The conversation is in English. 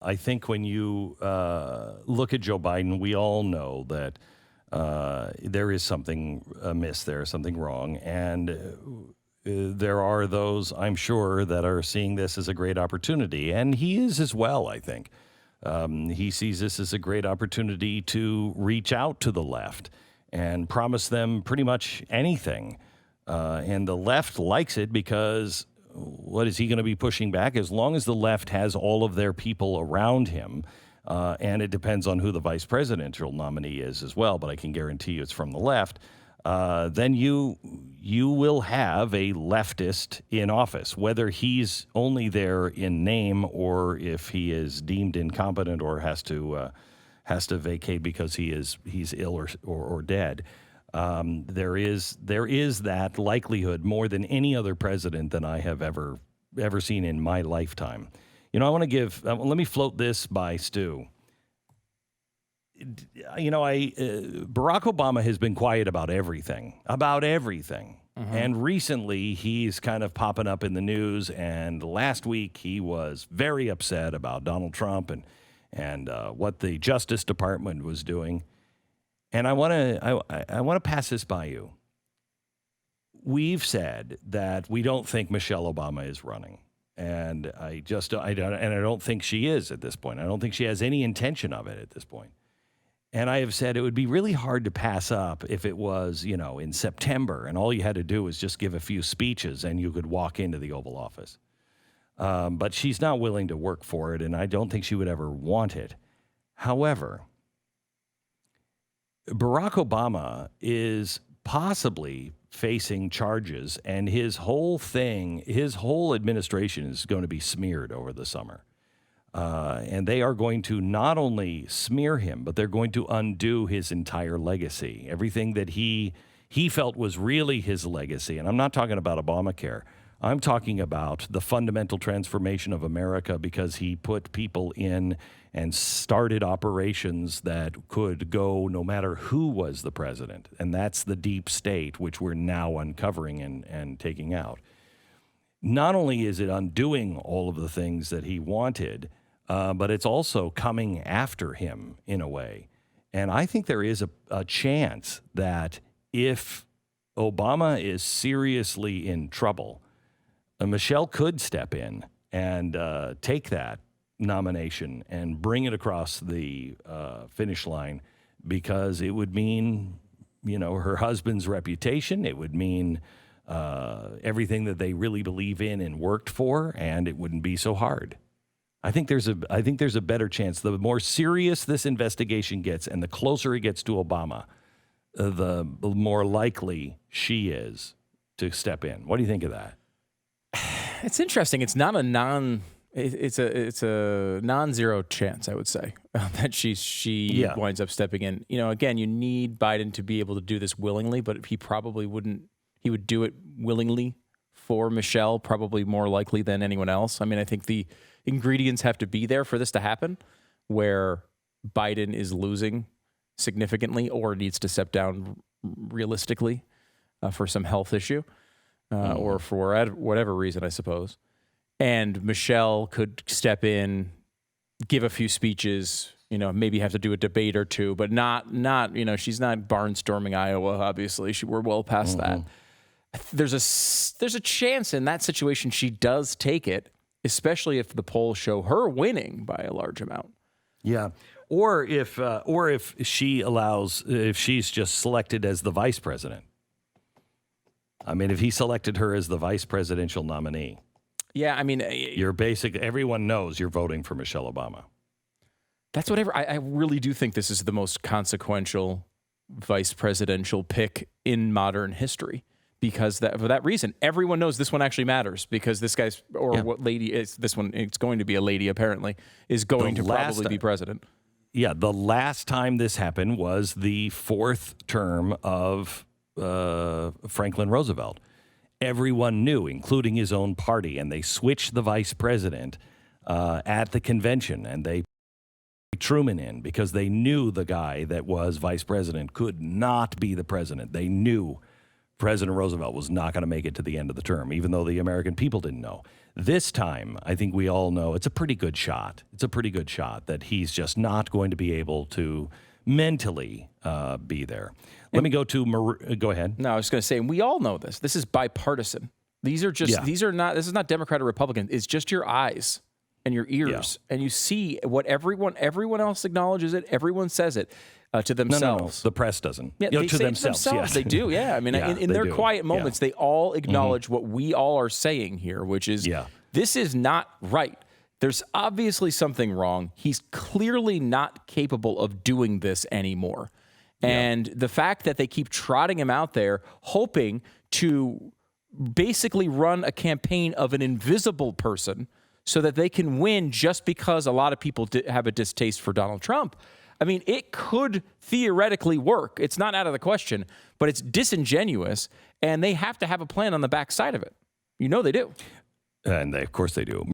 I think when you look at Joe Biden, we all know that there is something amiss there, something wrong. And there are those, I'm sure, that are seeing this as a great opportunity. And he is as well, I think. He sees this as a great opportunity to reach out to the left and promise them pretty much anything. And the left likes it because what is he going to be pushing back? As long as the left has all of their people around him, and it depends on who the vice presidential nominee is as well, but I can guarantee you it's from the left, then you will have a leftist in office, whether he's only there in name or if he is deemed incompetent or has to vacate because he's ill or dead. There is that likelihood more than any other president that I have ever seen in my lifetime. I want to give. Let me float this by Stu. Barack Obama has been quiet about everything. Mm-hmm. And recently he's kind of popping up in the news. And last week he was very upset about Donald Trump and what the Justice Department was doing. And I want to pass this by you. We've said that we don't think Michelle Obama is running, and I don't think she is at this point. I don't think she has any intention of it at this point. And I have said it would be really hard to pass up if it was, in September, and all you had to do was just give a few speeches and you could walk into the Oval Office. But she's not willing to work for it, and I don't think she would ever want it. However, Barack Obama is possibly facing charges, and his whole administration is going to be smeared over the summer. And they are going to not only smear him, but they're going to undo his entire legacy. Everything that he felt was really his legacy. And I'm not talking about Obamacare. I'm talking about the fundamental transformation of America because he put people in and started operations that could go no matter who was the president. And that's the deep state, which we're now uncovering and taking out. Not only is it undoing all of the things that he wanted, but it's also coming after him in a way. And I think there is a chance that if Obama is seriously in trouble, Michelle could step in and take that nomination and bring it across the finish line, because it would mean, her husband's reputation. It would mean everything that they really believe in and worked for, and it wouldn't be so hard. I think there's a better chance. The more serious this investigation gets and the closer it gets to Obama, the more likely she is to step in. What do you think of that? It's interesting. It's not it's a non-zero chance, I would say, that she winds up stepping in. Again, you need Biden to be able to do this willingly, but he probably wouldn't. He would do it willingly for Michelle, probably more likely than anyone else. I mean, I think the ingredients have to be there for this to happen, where Biden is losing significantly or needs to step down realistically for some health issue. Or for whatever reason, I suppose. And Michelle could step in, give a few speeches, maybe have to do a debate or two, but not she's not barnstorming Iowa, obviously. We're well past that. There's a chance in that situation she does take it, especially if the polls show her winning by a large amount. Yeah. Or if she's just selected as the vice president. I mean, if he selected her as the vice presidential nominee. Yeah, I mean, everyone knows you're voting for Michelle Obama. That's whatever. I really do think this is the most consequential vice presidential pick in modern history, because for that reason, everyone knows this one actually matters, because this guy's, what lady is this one? It's going to be a lady, apparently, is going to probably be president. Yeah, the last time this happened was the fourth term of Franklin Roosevelt. Everyone knew, including his own party, and they switched the vice president at the convention, and they put Truman in because they knew the guy that was vice president could not be the president. They knew President Roosevelt was not going to make it to the end of the term, even though the American people didn't know. This time, I think we all know it's a pretty good shot. It's a pretty good shot that he's just not going to be able to mentally be there. Let me go to go ahead. No, I was going to say, and we all know this. This is bipartisan. These are just this is not Democrat or Republican. It's just your eyes and your ears, and you see what everyone else acknowledges it. Everyone says it to themselves. No. The press doesn't. Yeah, they to say themselves. Yes. They do. Yeah, I mean, in their quiet moments, they all acknowledge what we all are saying here, which is this is not right. There's obviously something wrong. He's clearly not capable of doing this anymore. And the fact that they keep trotting him out there, hoping to basically run a campaign of an invisible person so that they can win just because a lot of people have a distaste for Donald Trump. I mean, it could theoretically work. It's not out of the question, but it's disingenuous, and they have to have a plan on the backside of it. You know they do. And of course they do.